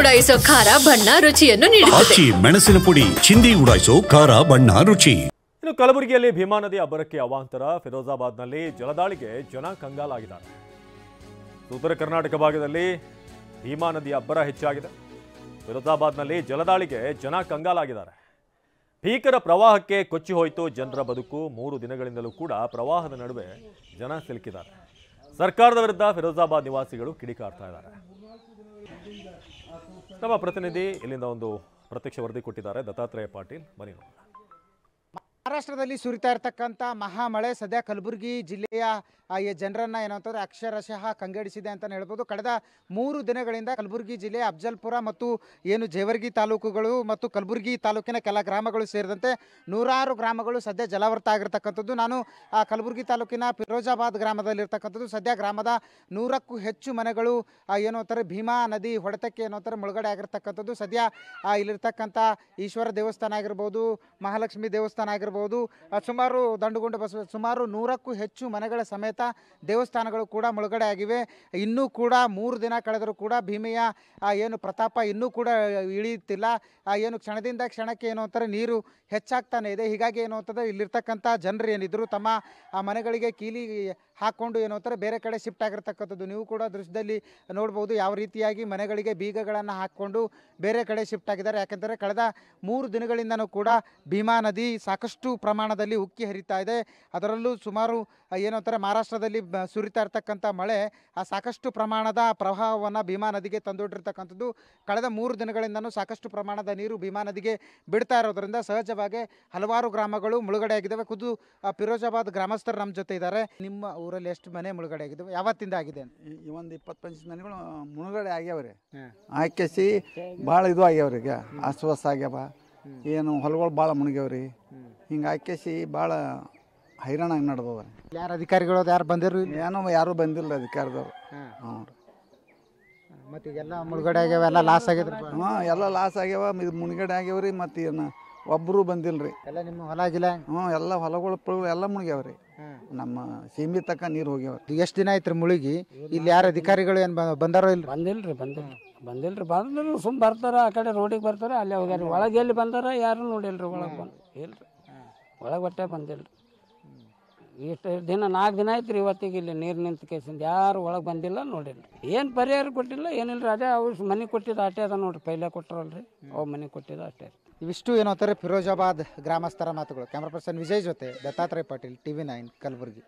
ಉಡಾಯಿಸೋ ಖಾರ ಬಣ್ಣ ರುಚಿಯನ್ನು ನೀಡುತ್ತದೆ. ಮೆಣಸಿನ ಪುಡಿ ಚಿಂದಿ ಉಡಾಯಿಸೋ ಖಾರ ಬಣ್ಣ ರುಚಿ. ಇನ್ನು ಕಲಬುರಗಿಯಲ್ಲಿ ಭೀಮಾ ನದಿ ಅಬ್ಬರಕ್ಕೆ ಅವಾಂತರ. ಫಿರೋಜಾಬಾದ್ನಲ್ಲಿ ಜಲದಾಳಿಗೆ ಜನ ಕಂಗಾಲಾಗಿದ್ದಾರೆ. ಉತ್ತರ ಕರ್ನಾಟಕ ಭಾಗದಲ್ಲಿ ಭೀಮಾ ನದಿಯ ಅಬ್ಬರ ಹೆಚ್ಚಾಗಿದೆ. ಫಿರೋಜಾಬಾದ್ನಲ್ಲಿ ಜಲದಾಳಿಗೆ ಜನ ಕಂಗಾಲಾಗಿದ್ದಾರೆ. ಭೀಕರ ಪ್ರವಾಹಕ್ಕೆ ಕೊಚ್ಚಿ ಹೋಯಿತು ಜನರ ಬದುಕು. 3 ದಿನಗಳಿಂದಲೂ ಕೂಡ ಪ್ರವಾಹದ ನಡುವೆ ಜನ ಸಿಲುಕಿದ್ದಾರೆ. ಸರ್ಕಾರದ ವಿರುದ್ಧ ಫಿರೋಜಾಬಾದ್ ನಿವಾಸಿಗಳು ಕಿಡಿಕಾರ್ತಾ ಇದ್ದಾರೆ. ನಮ್ಮ ಪ್ರತಿನಿಧಿ ಇಲ್ಲಿಂದ ಒಂದು ಪ್ರತ್ಯಕ್ಷ ವರದಿ ಕೊಟ್ಟಿದ್ದಾರೆ, ದತ್ತಾತ್ರೇಯ ಪಾಟೀಲ್. ಬನ್ನಿ ನೋಡೋಣ. ಮಹಾರಾಷ್ಟ್ರದಲ್ಲಿ ಸುರಿತಾ ಇರತಕ್ಕಂಥ ಮಹಾಮಳೆ ಸದ್ಯ ಕಲಬುರಗಿ ಜಿಲ್ಲೆಯ ಜನರನ್ನ ಏನಂತಂದ್ರೆ ಅಕ್ಷರಶಃ ಕಂಗೆಡಿಸಿದೆ ಅಂತಲೇ ಹೇಳ್ಬೋದು. ಕಳೆದ 3 ದಿನಗಳಿಂದ ಕಲಬುರಗಿ ಜಿಲ್ಲೆಯ ಅಫಜಲ್ಪುರ ಮತ್ತು ಏನು ಜೇವರ್ಗಿ ತಾಲೂಕುಗಳು ಮತ್ತು ಕಲಬುರಗಿ ತಾಲೂಕಿನ ಕೆಲ ಗ್ರಾಮಗಳು ಸೇರಿದಂತೆ 100 ಗ್ರಾಮಗಳು ಸದ್ಯ ಜಲಾವೃತ ಆಗಿರ್ತಕ್ಕಂಥದ್ದು. ನಾನು ಕಲಬುರಗಿ ತಾಲೂಕಿನ ಫಿರೋಜಾಬಾದ್ ಗ್ರಾಮದಲ್ಲಿರ್ತಕ್ಕಂಥದ್ದು. ಸದ್ಯ ಗ್ರಾಮದ 100ಕ್ಕೂ ಹೆಚ್ಚು ಮನೆಗಳು ಏನು ಅಂತಾರೆ ಭೀಮಾ ನದಿ ಹೊಡೆತಕ್ಕೆ ಏನೋ ಅಂತಾರೆ ಮುಳುಗಡೆ ಆಗಿರ್ತಕ್ಕಂಥದ್ದು. ಸದ್ಯ ಇಲ್ಲಿರ್ತಕ್ಕಂಥ ಈಶ್ವರ ದೇವಸ್ಥಾನ ಆಗಿರ್ಬೋದು, ಮಹಾಲಕ್ಷ್ಮಿ ದೇವಸ್ಥಾನ ಆಗಿರ್ಬೋದು, ಸುಮಾರು ದಂಡುಗುಂಡ ಬಸವ ಸುಮಾರು 100ಕ್ಕೂ ಹೆಚ್ಚು ಮನೆಗಳ ಸಮೇತ ದೇವಸ್ಥಾನಗಳು ಕೂಡ ಮುಳುಗಡೆ ಆಗಿವೆ. ಇನ್ನೂ ಕೂಡ 3 ದಿನ ಕಳೆದರೂ ಕೂಡ ಭೀಮೆಯ ಏನು ಪ್ರತಾಪ ಇನ್ನೂ ಕೂಡ ಇಳಿಯುತ್ತಿಲ್ಲ. ಏನು ಕ್ಷಣದಿಂದ ಕ್ಷಣಕ್ಕೆ ಏನು ಅಂತಾರೆ ನೀರು ಹೆಚ್ಚಾಗ್ತಾನೆ ಇದೆ. ಹೀಗಾಗಿ ಏನು ಅಂತಂದರೆ ಇಲ್ಲಿರ್ತಕ್ಕಂಥ ಜನರು ಏನಿದ್ರು ತಮ್ಮ ಮನೆಗಳಿಗೆ ಕೀಲಿ ಹಾಕ್ಕೊಂಡು ಏನು ಅಂತಾರೆ ಬೇರೆ ಕಡೆ ಶಿಫ್ಟ್ ಆಗಿರ್ತಕ್ಕಂಥದ್ದು ನೀವು ಕೂಡ ದೃಶ್ಯದಲ್ಲಿ ನೋಡ್ಬೋದು. ಯಾವ ರೀತಿಯಾಗಿ ಮನೆಗಳಿಗೆ ಬೀಗಗಳನ್ನು ಹಾಕ್ಕೊಂಡು ಬೇರೆ ಕಡೆ ಶಿಫ್ಟ್ ಆಗಿದ್ದಾರೆ. ಯಾಕೆಂದರೆ ಕಳೆದ 3 ದಿನಗಳಿಂದನೂ ಕೂಡ ಭೀಮಾ ನದಿ ಸಾಕಷ್ಟು ಪ್ರಮಾಣದಲ್ಲಿ ಉಕ್ಕಿ ಹರಿತಾ ಇದೆ. ಅದರಲ್ಲೂ ಸುಮಾರು ಏನು ಅಂತಾರೆ ಮಹಾರಾಷ್ಟ್ರದಲ್ಲಿ ಸುರಿತಾ ಇರ್ತಕ್ಕಂಥ ಮಳೆ ಸಾಕಷ್ಟು ಪ್ರಮಾಣದ ಪ್ರವಾಹವನ್ನು ಭೀಮಾ ನದಿಗೆ ತಂದೊಡ್ಡಿರ್ತಕ್ಕಂಥದ್ದು. ಕಳೆದ 3 ದಿನಗಳಿಂದನೂ ಸಾಕಷ್ಟು ಪ್ರಮಾಣದ ನೀರು ಭೀಮಾ ನದಿಗೆ ಬಿಡ್ತಾ ಇರೋದ್ರಿಂದ ಸಹಜವಾಗಿ ಹಲವಾರು ಗ್ರಾಮಗಳು ಮುಳುಗಡೆ ಆಗಿದ್ದಾವೆ. ಖುದ್ದು ಫಿರೋಜಾಬಾದ್ ಗ್ರಾಮಸ್ಥರು ನಮ್ಮ ಜೊತೆ ಇದ್ದಾರೆ. ನಿಮ್ಮ ಊರಲ್ಲಿ ಎಷ್ಟು ಮನೆ ಮುಳುಗಡೆ ಆಗಿದ್ದಾವೆ, ಯಾವತ್ತಿಂದ ಆಗಿದೆ ಅಂತ? ಒಂದು 20-25 ಮನೆಗಳು ಮುಳುಗಡೆ ಆಗ್ಯಾವ್ರಿ. ಆಕೆಸಿ ಭಾಳ ಇದು ಆಗ್ಯಾವ್ರಿ. ಈಗ ಅಸ್ವಸ್ಥ ಆಗ್ಯಾವ, ಏನು ಹೊಲಗಳು ಭಾಳ ಮುಳುಗ್ಯಾವ್ರಿ. ಹಿಂಗೆ ಆಕೆಸಿ ಭಾಳ ಹೈರಾಣಾಗಿ ನಡೆದವ್ರಿ. ಯಾರು ಅಧಿಕಾರಿಗಳು ಯಾರು ಬಂದಿರು? ಯಾರೂ ಬಂದಿಲ್ಲ ಅಧಿಕಾರದವ್ರು. ಹ್ಞೂ ರೀ. ಮತ್ತು ಈಗೆಲ್ಲ ಮುಳುಗಡೆ ಆಗ್ಯಾವ, ಎಲ್ಲ ಲಾಸ್ ಆಗಿದ್ರು. ಎಲ್ಲ ಲಾಸ್ ಆಗ್ಯಾವ, ಇದು ಮುಳುಗಡೆ ಆಗ್ಯಾವ್ರಿ. ಮತ್ತು ಏನು ಒಬ್ಬರು ಬಂದಿಲ್ಲ ರೀ. ಎಲ್ಲ ನಿಮ್ಮ ಹೊಲ ಆಗಿಲ್ಲ? ಎಲ್ಲ ಹೊಲಗಳು ಎಲ್ಲ ಮುಳುಗ್ಯಾವ್ರಿ. ನಮ್ಮ ಸೀಮೆ ತಕ್ಕ ನೀರು ಹೋಗ್ಯಾವ್ರಿ. ಎಷ್ಟು ದಿನ ಆಯ್ತು ಮುಳುಗಿ? ಇಲ್ಲಿ ಯಾರು ಅಧಿಕಾರಿಗಳು ಏನು ಬಂದಾರೋ ಇಲ್ಲ? ಬಂದಿಲ್ರಿ ಬಂದ್ರು ಸುಮ್ ಬರ್ತಾರ, ಆ ಕಡೆ ರೋಡಿಗೆ ಬರ್ತಾರ, ಅಲ್ಲೇ ಹೋಗ್ಯಾರ. ಒಳಗೆ ಎಲ್ಲಿ ಬಂದಾರ ಯಾರು ನೋಡಿಲ್ರಿ. ಒಳಗೆ ಬಂದು ಇಲ್ರಿ, ಒಳಗೆ ಬಟ್ಟೆ ಬಂದಿಲ್ರಿ. ಇಷ್ಟು ದಿನ 4 ದಿನ ಆಯ್ತು ರೀ. ಇವತ್ತಿಗೆ ಇಲ್ಲಿ ನೀರು ನಿಂತ ಕೇಸಿಂದ ಯಾರು ಒಳಗೆ ಬಂದಿಲ್ಲ, ನೋಡಿಲ್ಲ. ಏನು ಪರಿಹಾರ ಕೊಟ್ಟಿಲ್ಲ, ಏನಿಲ್ಲ ರೀ. ಅದೇ ಅವ್ರು ಮನೆ ಕೊಟ್ಟಿದ್ದು ಅಷ್ಟೇ ಅದ ನೋಡ್ರಿ. ಪೈಲೆ ಕೊಟ್ಟರಲ್ರಿ, ಅವು ಮನೆ ಕೊಟ್ಟಿದ್ದು ಅಷ್ಟೇ. ಇವಿಷ್ಟು ಏನೋ ಅಂತಾರೆ ಫಿರೋಜಾಬಾದ್ ಗ್ರಾಮಸ್ಥರ ಮಾತುಗಳು. ಕ್ಯಾಮ್ರಾ ಪರ್ಸನ್ ವಿಜಯ್ ಜೊತೆ ದತ್ತಾತ್ರೇಯ ಪಾಟೀಲ್, TV9 ಕಲಬುರಗಿ.